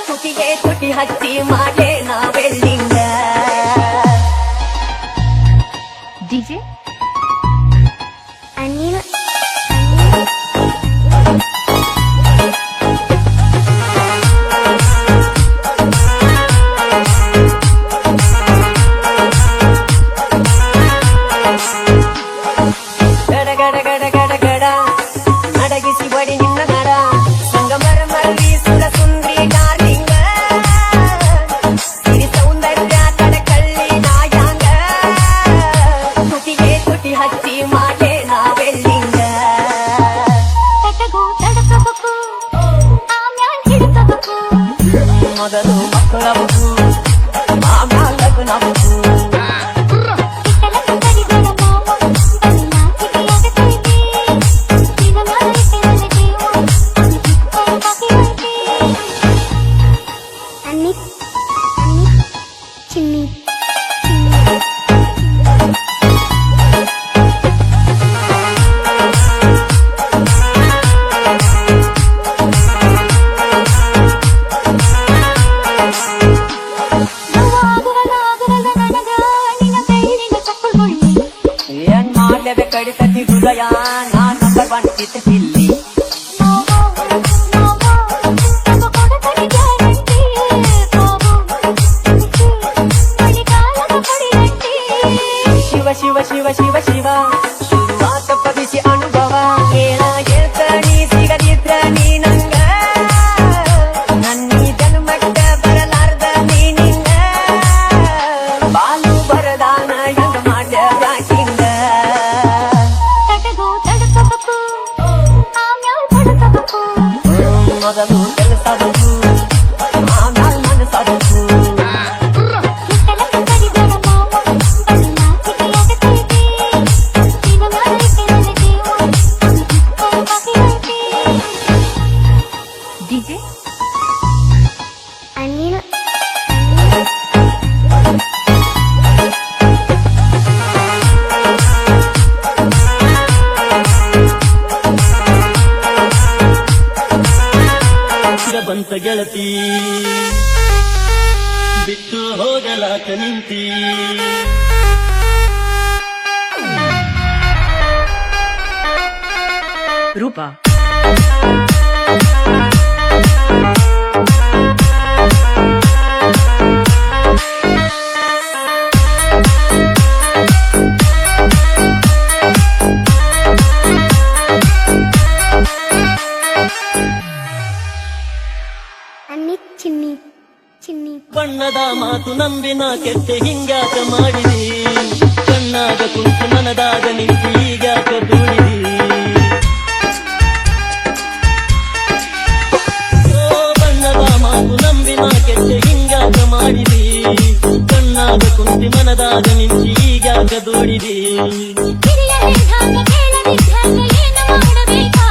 ತುಟಿಗೆ ತುಟಿ ಹಚ್ಚಿ ಮಾಡೇ ನಾವೆಲ್ಲಿಂದ ಡಿಜೆ ಅನಿಲ್ ಗಡ ಗಡ ಗಡ ಗಡ ಗಡ ನಡಗಿಸಿ ಬಡಿ ನಿನ್ನ ನಡ ಸಂಗಮರ ಮರಳಿ ಸುರ ಸುಂದ್ರಿ ಡಾರ್ಲಿಂಗ ಸಿರಿ ಸೌಂದರ್ಯ ತಡಕಳ್ಳಿ ನಾಯಾಂಗ ತುಟಿಗೆ ತುಟಿ ಹಚ್ಚಿ ಮಾಡೇ ನಾವೆಲ್ಲಿಂದ ತಟಗೋ ತಡಕಬೇಕು ಆಮ್ಯಾಲ್ ಹಿಡ್ಕಬೇಕು ಮೊದಲು ಮಕ್ಕಳಬೇಕು ಆಮ್ಯಾಲ ಲಗ್ನಬೇಕು ಏನ್ ಮಾಡ್ಲೇಬೇಕು ಕಡಿತತಿ ಹೃದಯ ನಾ ನಂಬರ್ ಒನ್ ಕಿತ್ ಇಲ್ಲಿ ಶಿವ ಶಿವ ಶಿವ ಶಿವ ಶಿವ ಶುರುವಾತ ಪದಿಸಿ ಅನುಭವ ಏನ ನೀ ಸಿಗದಿದ್ರ ನೀ ನಂಗ ನನ್ನೀ ಜನ್ಮಕ್ಕ ಬರಲಾರ್ದ ನೀ ನಿಂಗ ಬಾಲು ಬರದಾನ ಹೆಂಗ ಮಾಡ್ಯ ಯಾಕಿಂಗ ತಟಗೋ ತಡಕಬೇಕು ಆಮ್ಯಾಲ್ ತಡಕಬೇಕು ಮೊದಲು ಕೆಲಸಬೇಕು ಆಮ್ಯಾಲ ಮನಸ್ಸಾಗಬೇಕು ಡಿಜೆ ಅನಿಲ್ ಬಂತ ಗೆಳತಿ ಬಿಟ್ಟು ಹೋಗಲಾಕ ನಿಂತಿ ರೂಪ ಅನಿಲ್ ಚಿನ್ನಿ ಚಿನ್ನಿ ಬಣ್ಣದ ಮಾತು ನಂಬಿನ ಕೆತ್ತೆ ಹಿಂಗ್ಯಾಕ ಮಾಡಿದಿ ಕಣ್ಣಾಗ ಕುಂತು ಮನದಾಗ ನಿಂತು ಈಗ್ಯಾಕ ದೂಡಿದಿ ಬಣ್ಣದ ಮಾತು ನಂಬಿನ ಕೆತ್ತೆ ಹಿಂಗ್ಯಾಕ ಮಾಡಿದಿ ಕಣ್ಣಾಗ ಕುಂತು ಮನದಾಗ ನಿಂತು ಈಗ್ಯಾಕ ದೂಡಿದಿ ಹಿರಿಯರಿದ್ದಾಗ ಕೇಳದಿದ್ದಾಗ ಏನು ಮಾಡಬೇಕಾ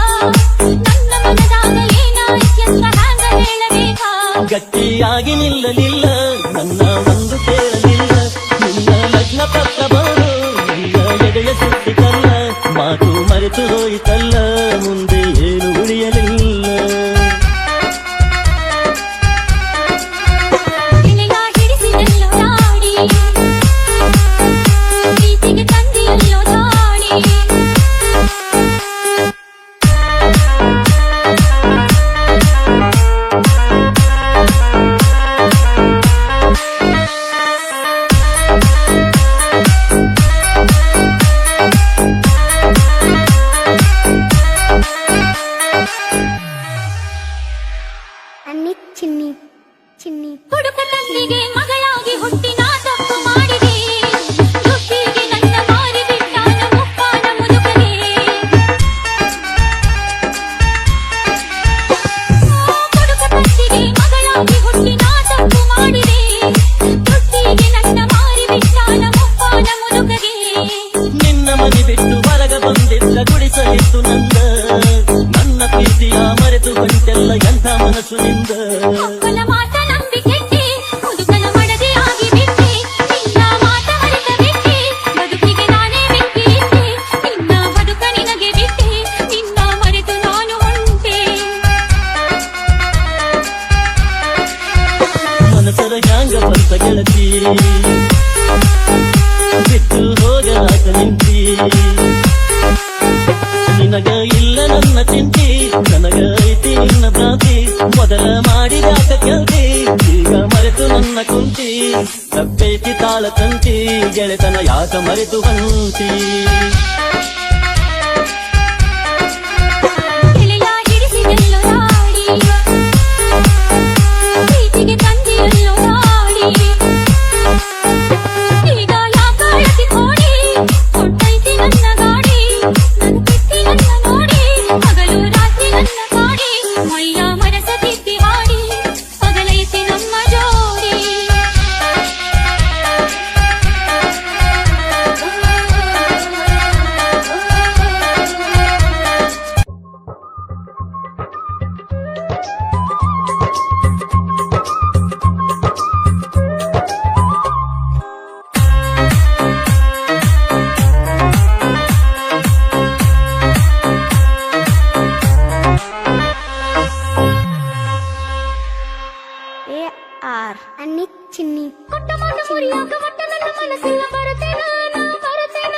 ನನ್ನ ಮನದಾಗ ಏನಾಯ್ತೆಂತ ಹ್ಯಾಂಗ ಹೇಳಬೇಕಾ ಗಟ್ಟಿಯಾಗಿ ನಿಲ್ಲಲಿಲ್ಲ ನನ್ನ ಒಂದು ಕೇಳಲಿಲ್ಲ ನಿನ್ನ ಲಗ್ನ ಪತ್ರ ಬರು ನಿನ್ನ ಎದೆಯ ಸುತ್ತಿತಲ್ಲ ಮಾತು ಮರೆತು ಹೋಯಿತಲ್ಲ ಮುಂದೆ ಏನು ಉಳಿಯಲಿಲ್ಲ ನಿನಗ ಹಿಡಿಸಿದೆಲ್ಲೋ ದಾಡಿ ಪ್ರೀತಿಗೆ ತಂದಿಯಲ್ಲೋ ದಾಡಿ ಅನಿಲ್ ಚಿನ್ನಿ ಚಿನ್ನಿ ಹುಡುಕ ತಂದಿಗೆ ಮಗಳಾಗಿ ಹುಟ್ಟಿ ನಾ ತಪ್ಪು ಮಾಡಿದೆ ದುಡ್ಡಿಗೆ ನನ್ನ ಮಾರಿ ಬಿಟ್ಟಾನ ಮುಪ್ಪಾನ ಮುದುಕನೇ ಹುಡುಕ ತಂದಿಗೆ ಮಗಳಾಗಿ ಹುಟ್ಟಿ ನಾ ತಪ್ಪು ಮಾಡಿದೆ ದುಡ್ಡಿಗೆ ನನ್ನ ಮಾರಿ ಬಿಟ್ಟಾನ ಮುಪ್ಪಾನ ಮುದುಕನೇ ನಿನ್ನ ಮನೆ ಬಿಟ್ಟು ಹೊರಗ ಬಂದಿದ್ದ ಗುಡಿಸಲಿತ್ತು ನನ್ನ ಪ್ರೀತಿಯ ಮರೆತು ಬಂತೆಲ್ಲ ಎಂಥ ಮನಸ್ಸು ನಿಂದ ಮಕ್ಕಳ ಮಾತ ನಂಬಿ ಕೆಟ್ಟಿ ಮುದುಕನ ಮಡದಿ ಆಗಿ ಬಿಟ್ಟಿ ನಿನ್ನ ಮಾತ ಮರೆತ ಬಿಟ್ಟಿ ಬದುಕಿಗೆ ನಾನೇ ಬೆಂಕಿ ಇಟ್ಟೆ ನಿನ್ನ ಬದುಕ ನಿನಗೆ ಬಿಟ್ಟೆ ನಿನ್ನ ಮರೆತು ನಾನು ಹೊಂಟೆ ಮನಸರ ಹ್ಯಾಂಗ ಬಂತ ಗೆಳತಿ ಬಿಟ್ಟು ಹೋಗಲಾಕ ನಿಂತಿ ನಿನಗ ಇಲ್ಲ ನನ್ನ ಚಿಂತಿ ನನಗ ಐತಿ ನಿನ್ನ ಭ್ರಾಂತಿ ಮೊದಲ ಮಾಡಿದಾಕ ಕೆಲ್ತಿ ಈಗ ಮರೆತು ನನ್ನ ಕುಂತಿ ತಪ್ಪೈತಿ ತಾಳ ತಂತಿ ಗೆಳೆತನ ಯಾಕ ಮರೆತು ಬಂತಿ ಗೆಳೆಯ ಹಿಡಿಸಿದೆಲ್ಲೋ ನಾಡಿ ಪ್ರೀತಿಗೆ ತಂದಿಯಲ್ಲೋ ನಾಡಿ ಈಗ ಯಾಕಾಳತಿ ಕೋಡಿ ಕೊಟ್ಟೈತಿ ನನ್ನ ಗಾಡಿ ನನ್ನ ಬಿಟ್ಟಿ ನನ್ನ ನೋಡಿ ಹಗಲು ರಾತ್ರಿ ನನ್ನ ಕಾಡಿ ಮೈಯ ಮನಸ ತಿದ್ದಿ ಹಾಡಿ ಪಗಲೈತಿ ನಮ್ಮ ಜೋಡಿ AR ಅನ್ನಿಕ್ ಚಿನ್ನಿ ಕೊಟ್ಟ ಮಾತು ಮುರಿಯಾಕ ಒಟ್ಟ ನನ್ನ ಮನಸ್ಸಿಲ್ಲ ಬರುತ್ತೇನ ನಾ ಬರುತ್ತೇನ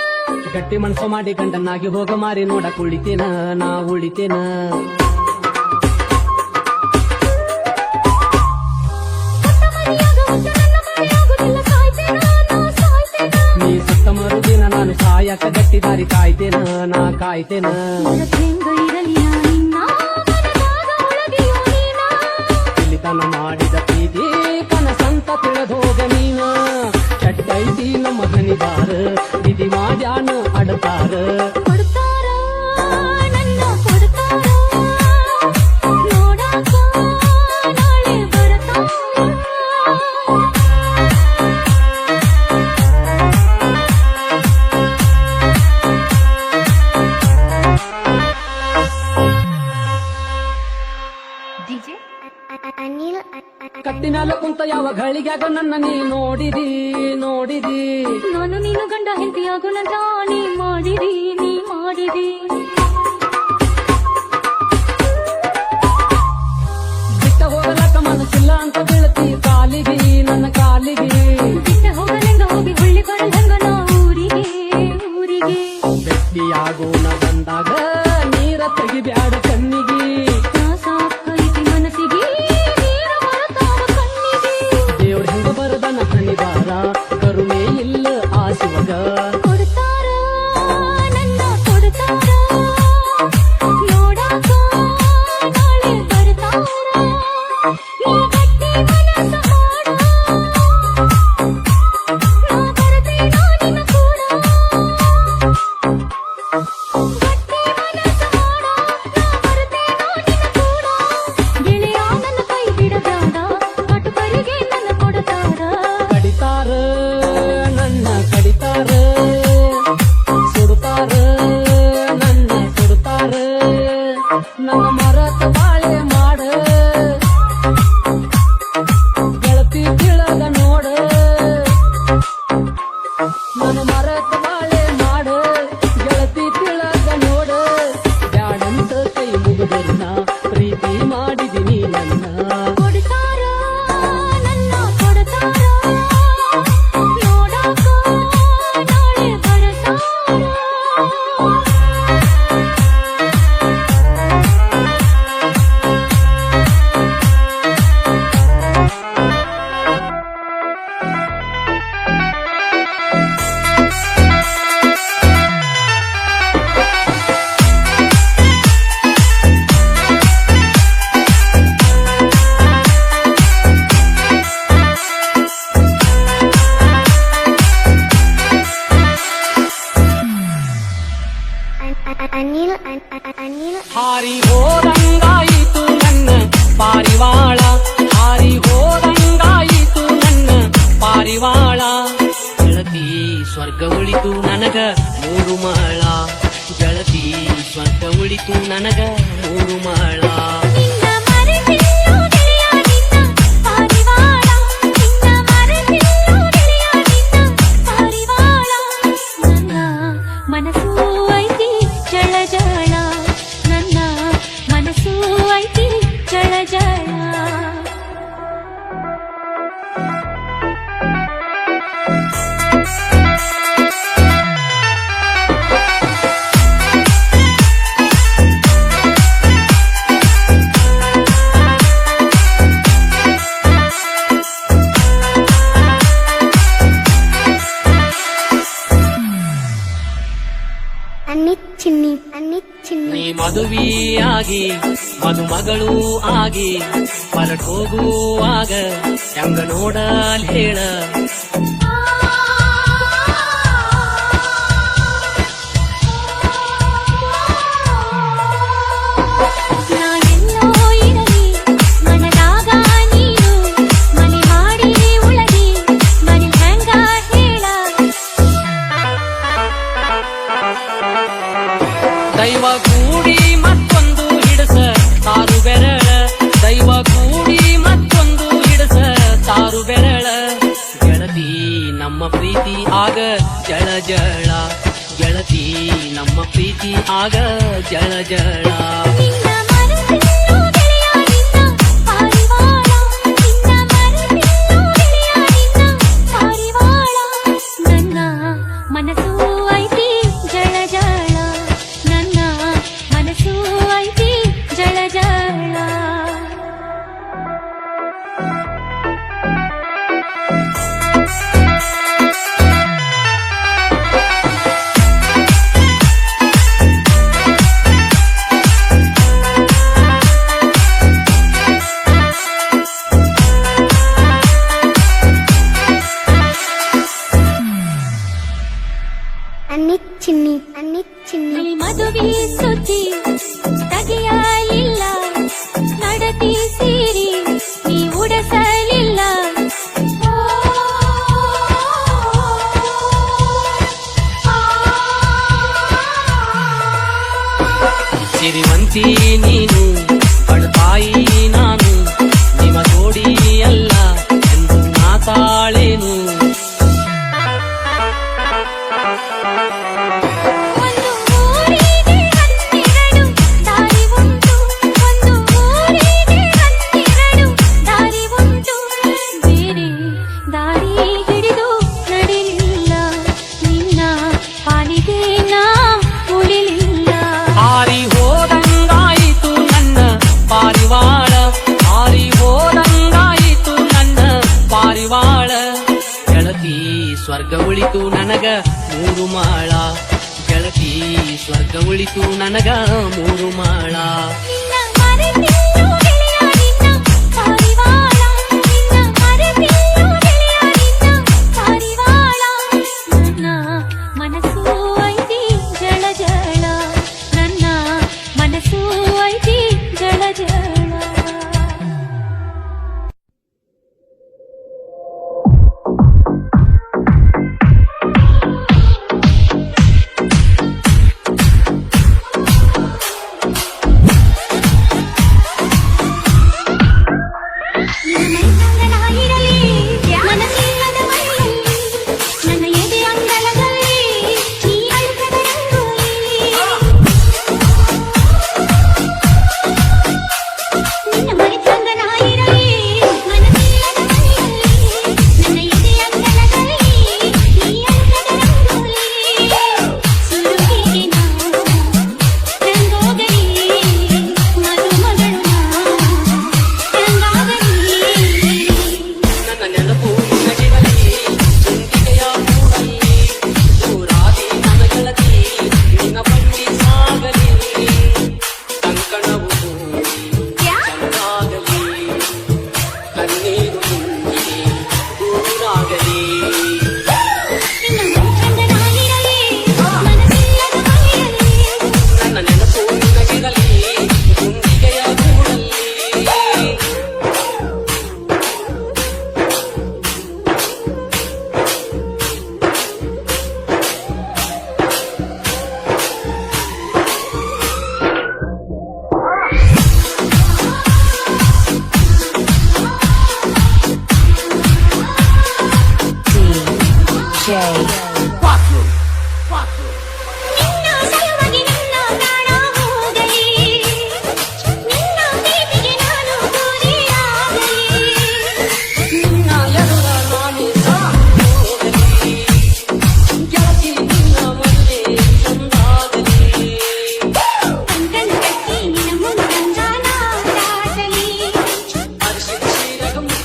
ಗಟ್ಟಿ ಮನಸ್ಸು ಮಾಡಿ ಗಂಡನಾಗಿ ಹೋಗ ಮಾರಿ ನೋಡ ಕುಳಿತೇನ ನಾ ಉಳಿತೇನ ಮರಿಯಾಗ ಒಟ್ಟ ನನ್ನ ಮರೆಯಾಗುದಿಲ್ಲ ಸಾಯ್ತೇನ ನಾ ಸಾಯ್ತೇನ ನೀ ಸತ್ತ ಮರುದಿನ ನಾನು ಸಾಯಕ ಗಟ್ಟಿ ದಾರಿ ಕಾಯ್ತೇನ ನಾ ಕಾಯ್ತೇನ ಹೆಂಗ ಇರಲಿ ನಿನ್ನ ಮನದಾಗ ಒಳಗೆಯೋ ನೀನ ಇಲ್ಲಿತನ ಮಾಡಿದ ಪ್ರೀತಿ ಕನಸಂತ ತಿಳಿದೋಗ ನೀನ ಚಟ್ಟೈತಿ ನಮ್ಮ ಗಣಿದಾರ ವಿಧಿ ಮಾಡ್ಯಾನ ಅಡತಾರ ಕೊಡ್ತಾರ ನನ್ನ ಕೊಡ್ತಾರ ನೋಡಾಕ ನಾಳೆ ಬರ್ತಾರ DJ ಅನಿಲ್ ಕಟ್ಟಿನಾಲ ಕುಂತ ಯಾವ ಗಳಿಗ್ಯಾಗ ನನ್ನ ನೀ ನೋಡಿದಿ ನೋಡಿದಿ ನಾನು ನೀನು ಗಂಡ ಹೆಂಡತಿಯಾಗೋಣ ಜಾಣಿ ಮಾಡಿದಿ ನೀ ಮಾಡಿದಿ ಬಿಟ್ಟ ಹೋಗಲಕ್ಕ ಮನಸ್ಸಿಲ್ಲ ಅಂತ ಬೀಳ್ತಿ ಕಾಲಿಗೆ ನನ್ನ ಕಾಲಿಗೆ ಬಿಟ್ಟ ಹೋಗಲೆಂಗ ಹೋಗಿ ಹೊಳ್ಳಿ ಬರಲೆಂಗ ನಾ ಊರಿಗೆ ಊರಿಗೆ ಬೆಟ್ಟಿಯಾಗೋಣ ಬಂದಾಗ ನೀರ ತೆಗಿಬ್ಯಾಡ ಕಣ್ಣಿಗೆ ನಾ ಸಾಕೈತಿ ಮನಸ್ಸಿಗೆ ನೀರ ಬರತಾವ ಕಣ್ಣಿಗೆ ದೇವ್ರ ಹೆಂಗ ಬರದನ ಹಣಿದಾರ ಕರುಣೆ ಇಲ್ಲ ಆ ಶಿವಗ ಕೊಡ್ತಾರ ನನ್ನ ಕೊಡ್ತಾರ ನೋಡಾಕ ನಾಳೆ ಬರ್ತಾರ ನೀ ಗಟ್ಟಿ ಮನಸ್ಸು ಮಾಡ ನಾ ಬರ್ತೇನೋ ನಿನ್ನ ಕೂಡ ಗಟ್ಟಿ ಮನಸ್ಸು ಮಾಡ ನಾ ಬರ್ತೇನೋ ನಿನ್ನ ಕೂಡ ಗೆಳೆಯ ನನ್ನ ಕೈ ಬಿಡಬೇಡ ಕಟುಕರಿಗೆ ನನ್ನ ಕೊಡ್ತಾರ ಕಡಿತಾರ ನನ್ನ ಕಡಿತಾರ ಸುಡುತ್ತಾರ ನನ್ನ ಸುಡುತ್ತಾರ ನನ್ನ ಮರತ ಬಾಳೆ ಮಾಡ ಗೆಳತಿ ತಿಳದ ನೋಡ ನನ್ನ ಮರತ ಬಾಳೆ ಮಾಡ ಗೆಳತಿ ತಿಳದ ನೋಡ ಬ್ಯಾಡಂತ ಕೈ ಮುಗಿದನ್ನ ಪ್ರೀತಿ ಮಾಡಿದಿನಿ ನನ್ನ ಕೊಡ್ತಾರ ನನ್ನ ಕೊಡ್ತಾರ ನೋಡಾಕ ನಾಳೆ ಬರ್ತಾರ ಅನಿಲ್ ಹಾರಿ ಹೋದಂಗಾಯಿತು ನನ್ನ ಪಾರಿವಾಳ ಹಾರಿ ಹೋದಂಗಾಯಿತು ನನ್ನ ಪಾರಿವಾಳ ಗೆಳತಿ ಸ್ವರ್ಗ ಉಳಿತು ನನಗ 3 ಮಹಳ ಗೆಳತಿ ಸ್ವರ್ಗ ಉಳಿತು ನನಗ 3 ಮಹಳ ನಿನ್ನ ಮರೆತಿಲ್ಲೋ ಗೆಳೆಯ ನಿನ್ನ ಪಾರಿವಾಳ ನಿನ್ನ ಮರೆತಿಲ್ಲೋ ಗೆಳೆಯ ನಿನ್ನ ಪಾರಿವಾಳ ನನ್ನ ಮನಸ್ಸು ಐತಿ ಜಳ ಜಳ ನನ್ನ ಮನಸ್ಸು ಐತಿ ಜಳ ಜಳ ಮದುವೆಯಾಗಿ ಮದುಮಗಳು ಆಗಿ ಹೊರಟು ಹೋಗುವಾಗ ಹೆಂಗ ನೋಡಲ್ ಹೇಳ ನಾನೆಲ್ಲೋ ಇರಲಿ ಮನದಾಗ ನೀನು ಮನೆ ಮಾಡಿ ಉಳಗಿ ಮನೆ ಹೆಂಗ ಹೇಳ ದೈವ ಕೂಡಿ ಮತ್ತೊಂದು ಹಿಡಸ ತಾರು ಬೆರಳ ದೈವ ಕೂಡಿ ಮತ್ತೊಂದು ಹಿಡಸ ತಾರು ಬೆರಳ ಗೆಳತಿ ನಮ್ಮ ಪ್ರೀತಿ ಆಗ ಜಳ ಜಳ ಗೆಳತಿ ನಮ್ಮ ಪ್ರೀತಿ ಆಗ ಜಳ ಜಳ ನಿನ್ನ ಮನಸ್ಸಿಲ್ಲೋ ಗೆಳೆಯ ನಿನ್ನ ಪಾರಿವಾಳ ನಿನ್ನ ಮನಸ್ಸಿಲ್ಲೋ ಗೆಳೆಯ ನಿನ್ನ ಪಾರಿವಾಳ ನನ್ನ ಮನಸ್ಸು ಐತಿ ಜಳ ಜಳ ನನ್ನ ಮನಸ್ಸು ಐತಿ ಜಳ ಜಳ ಅನ್ನಿ ಚಿನ್ನಿ ನೀ ಮದುವೆ ಸುದ್ದಿ ತೆಗೆಯಲಿಲ್ಲ ನಡತಿ ಸೀರಿ ನೀ ಉಡಸಲಿಲ್ಲ ಸಿರಿವಂತಿ ನೀನು ಬಡತಾಯಿ ನಾನು ನಿಮ್ಮ ಜೋಡಿ ಅಲ್ಲ ಎಂದು ಮಾತಾಳೇನು ಒಂದು ಊರಿಗೆ ಹನ್ನೆರಡು ದಾರಿ ಉಂಟು ಒಂದು ಊರಿಗೆ ಹನ್ನೆರಡು ದಾರಿ ಉಂಟು ಬೇರೆ ದಾರಿ ಹಿಡಿದು ನಡಿಲಿಲ್ಲ ನಿನ್ನ ಪಾಲಿಗೆ ನಾ ಉಳಿಲಿಲ್ಲ ಹಾರಿ ಹೋದಂಗಾಯಿತು ನನ್ನ ಪಾರಿವಾಳ ಹಾರಿ ಹೋದಂಗಾಯಿತು ನನ್ನ ಪಾರಿವಾಳ ಗೆಳತಿ ಸ್ವರ್ಗ ಉಳಿತು ನನಗ ಮೂರು ಮಾಳ ಗೆಳತಿ ಸ್ವರ್ಗ ಉಳಿತು ನನಗ ಮೂರು ಮಾಳ ನಿನ್ನ ಮರೆತಿಲ್ಲೋ ಗೆಳೆಯ ನಿನ್ನ ಪಾರಿವಾಳ ನಿನ್ನ ಮರೆತಿಲ್ಲೋ ಗೆಳೆಯ ನಿನ್ನ ಪಾರಿವಾಳ ನನ್ನ ಮನಸ್ಸು ಐತಿ ಜಳ ಜಳ ನನ್ನ ಮನಸ್ಸು ಐತಿ ಜಳ ಜಳ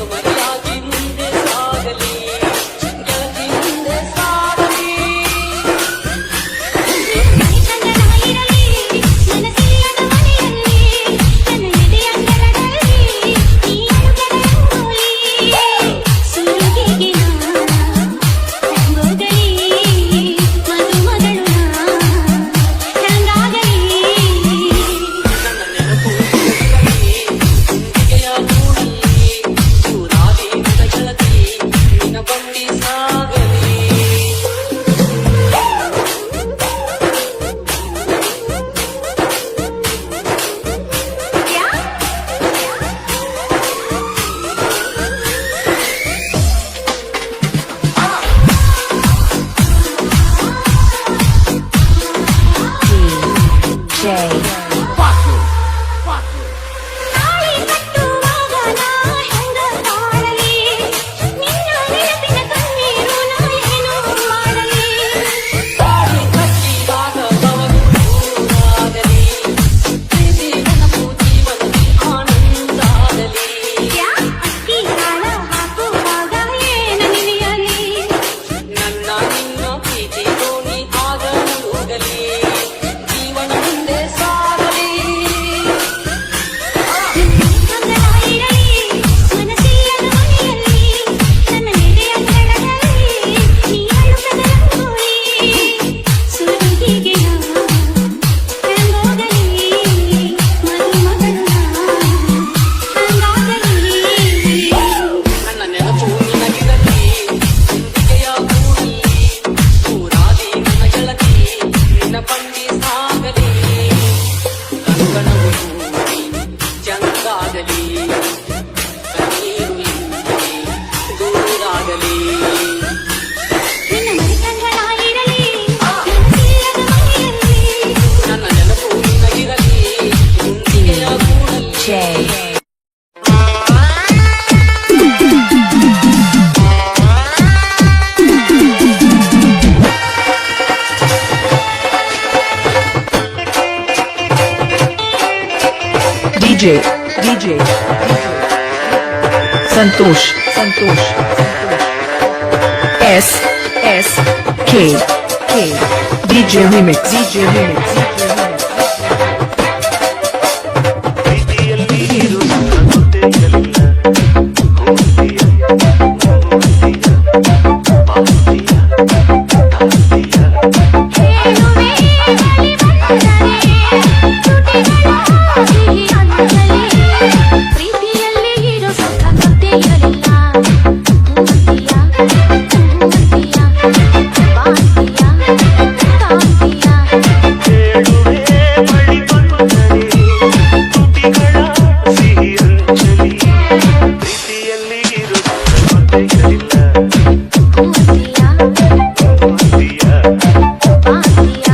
ಮರ್ಯಾದೆ ಮುಂದೆ ಸಾಗಲಿ ಗೆಳತಿ ಮುಂದೆ ಸಾಗಲಿ DJ Santosh S K DJ Remix ಪ್ರೀತಿಯಲ್ಲಿ ಇರುವುದರ ಗೊತ್ತೇಯಲಿಲ್ಲ ಹೇಳುವೆ ಬಳಿ ಬಂದರೆ ತುಟಿಗಳ ಸಿಹಿ ಅಂಜಲಿ ಪ್ರೀತಿಯಲ್ಲಿ ಇರೋ ಸುಖ ಗೊತ್ತೇಯಲಿಲ್ಲ ಹೂವಂತಿಯ ಬಾಂತಿಯ ಕಾಂತಿಯ ಹೇಳುವೆ ಬಳಿ ಬಂದರೆ ತುಟಿಗಳ ಸಿಹಿ ಅಂಜಲಿ ಪ್ರೀತಿಯಲ್ಲಿ ಇರುವುದರ ಗೊತ್ತೇಯಲಿಲ್ಲ ಹೂವಂತಿಯ ಬಾಂತಿಯ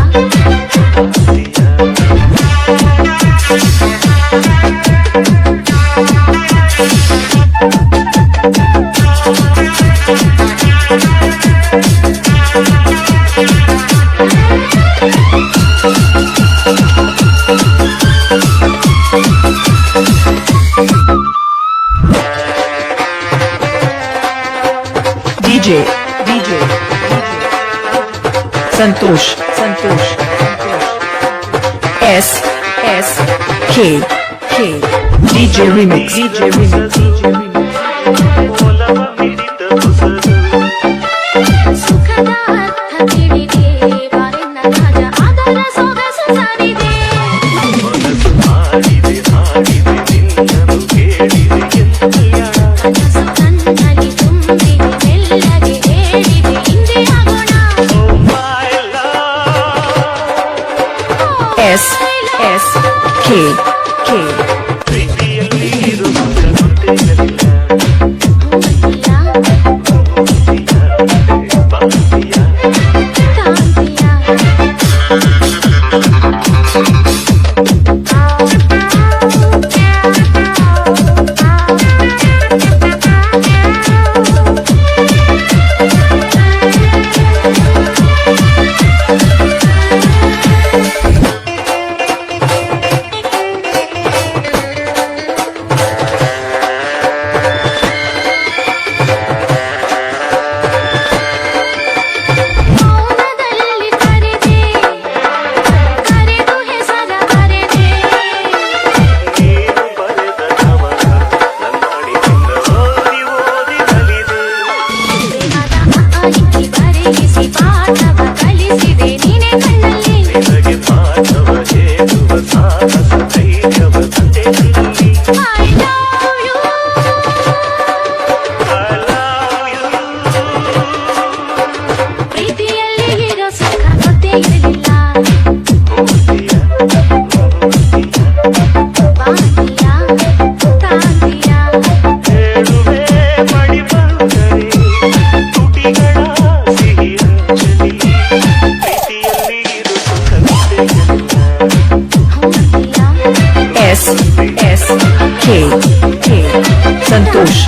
DJ Santosh S K DJ Remix ಒಲವ ಮಿಡಿತ ಹೊಸದು ಸುಖದ ಅರ್ಥ ತಿಳಿದೆ ಬಾರಿನ ರಾಜ ಅದರ ಸೊಗಸು ಸಾರಿದೆ ಮನಸ್ಸು ಹಾಡಿದೆ ನಿನ್ನನ್ನು ಕೇಳಿದೆ ಎಂದೆಯ ಕನಸು ನನ್ನಲ್ಲಿ ತುಂಬಿದೆ ಮೆಲ್ಲಗೆ ಹೇಳಿದೆ ಹಿಂದೆ ಆಗೋಣ Oh my love S K ಪ್ರೀತಿಯಲ್ಲಿ ಇರುವುದರ ಗೊತ್ತೇಯಲಿಲ್ಲ ಹೂವಂತಿಯ ಬಾಂತಿಯ ಕಾಂತಿಯ ಮೌನದಲ್ಲಿ ಕರೆದೆ ಕರೆದು ಹೆಸರ ಬರೆದೆ ನೀನು ಬರೆದ ಕವನ ನನ್ನಡಿಯಿಂದ ಓದಿ ಕಲಿದೆ ದೇಹದ ಬರೆಯಿಸಿ ಪಾಠವ ಕಲಿಸಿದೆ ನೀನೆ ಕಣ್ಣಲ್ಲಿ ನಿನಗೆ ಪಾಠವ ಹೇಳುವ ಸಾಹಸ ಧೈರ್ಯವ ತಂದೆ ನನ್ನಲ್ಲಿ I love you I love you ಪ್ರೀತಿಯಲ್ಲಿ ಇರೋ ಸುಖ ಗೊತ್ತೇ ಇರಲಿಲ್ಲ ಬಾಂತಿಯ ಕಾಂತಿಯ ಹೇಳುವೆ ಬಳಿ ಬಂದರೆ ತುಟಿಗಳ ಸಿಹಿ ಅಂಜಲಿ ಪ್ರೀತಿಯಲ್ಲಿ ಇರು ಸುಖ ಗೊತ್ತೇಯಲಿಲ್ಲ ಹೂವಂತಿಯ S K Santosh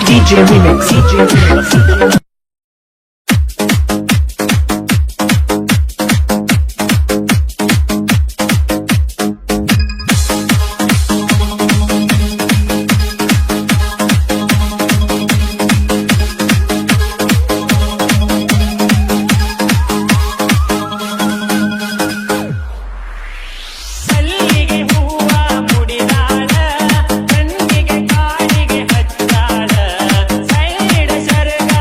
DJ Remix ಮಲ್ಲಿಗೆ ಹೂವ ಮುಡಿದಾಳ ಕಣ್ಣಿಗೆ ಕಾಡಿಗೆ ಹಚ್ಚಾಳ ಸೈಡ ಸರಗ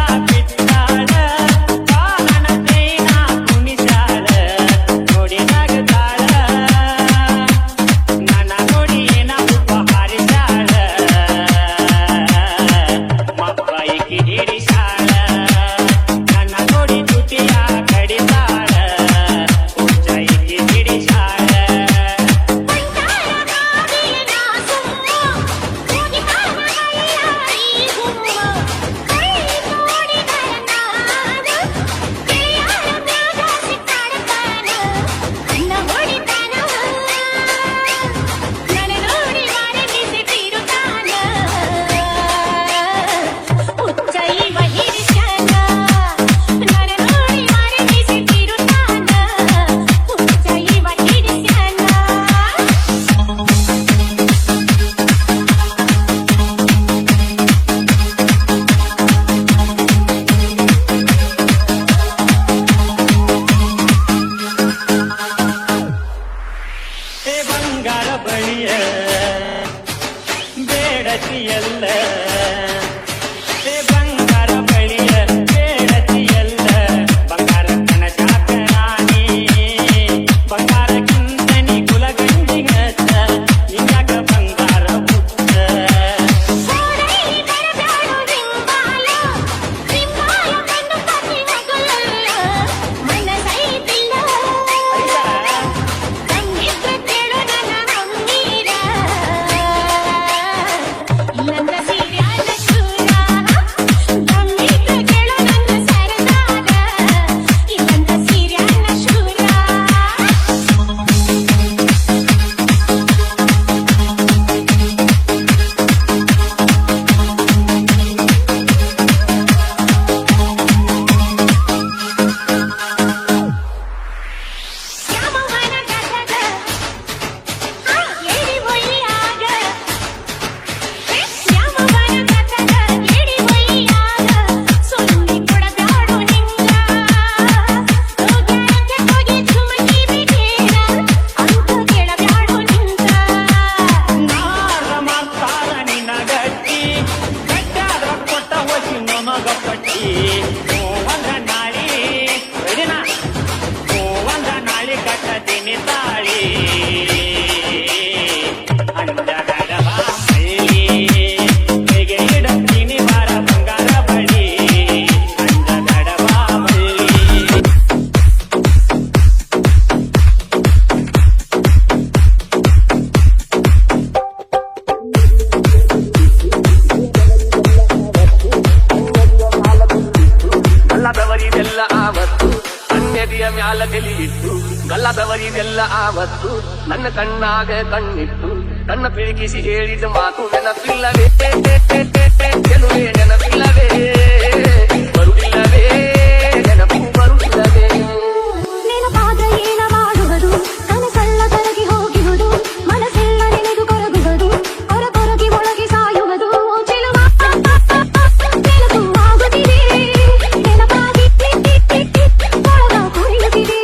ಮ್ಯಾಲ ತಲೆಯಿಟ್ಟು ಗಲ್ಲದವರಿಗೆಲ್ಲ ಆವತ್ತು ನನ್ನ ಕಣ್ಣಾಗ ಕಣ್ಣಿಟ್ಟು ಕಣ್ಣ ಪಿಳುಕಿಸಿ ಹೇಳಿದ ಮಾತು ನೆನಪಿಲ್ಲವೇ ಗೆಲುವೆ ನೆನಪಿಲ್ಲವೇ ಬರುವುದಿಲ್ಲವೇ ನೆನಪು ಬರುವುದಿಲ್ಲವೇ ನೆನಪಾದ ಏನ ಮಾಡುವುದು ಕನಸೆಲ್ಲ ಕರಗಿ ಹೋಗಿರುವುದು ಮನಸ್ಸೆಲ್ಲ ನೆನೆದು ಕೊರಗುವುದು ಕೊರಗಿ ಒಳಗೆ ಸಾಯುವುದು ಚೆಲುವ ನೆನಪು ಆಗುತ್ತಿದೆ ನೆನಪಾಗಿ ಒಳಗ ಕುಣಿಯುತ್ತಿದೆ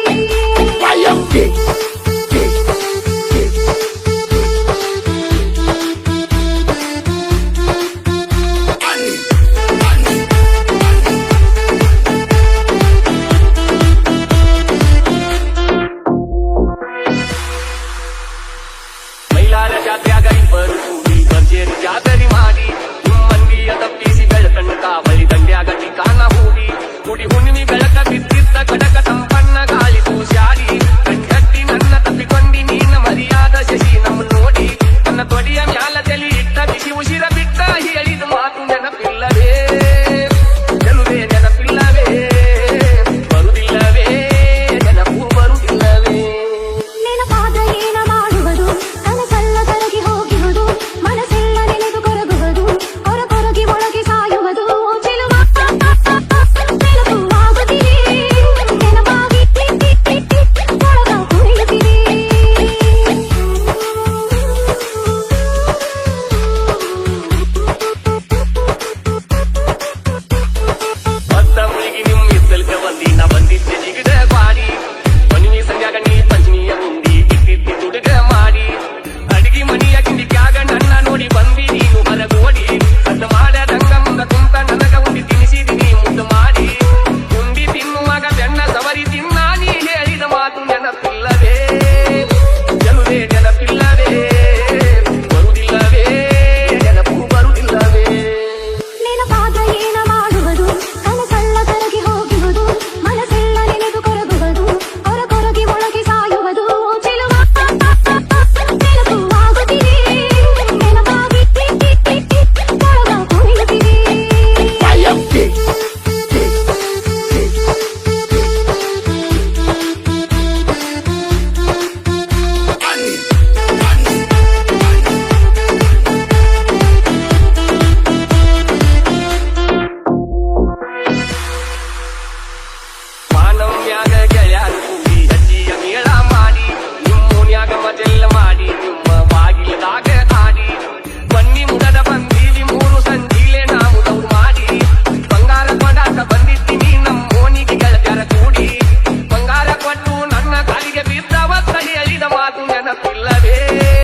ಮೈಲಾರ ಜಾತ್ರೆಯಾಗ ಇಬ್ಬರು ಕೂಡಿ ಭರ್ಜರಿ ಜಾತ್ರೆ ಮಾಡಿ ಮಂದಿಯ ತಪ್ಪಿಸಿ ಬೆಳಕಣ್ಣ ಕಾವಳಿ ದಂಡ್ಯಾಗ ಚಿಕಾನ ಹೂಡಿ ಗುಡಿ ಹುಣ್ಣಿಮೆ ಬೆಳಕ ಬಿದ್ದಿದ್ದ ಕಟಕ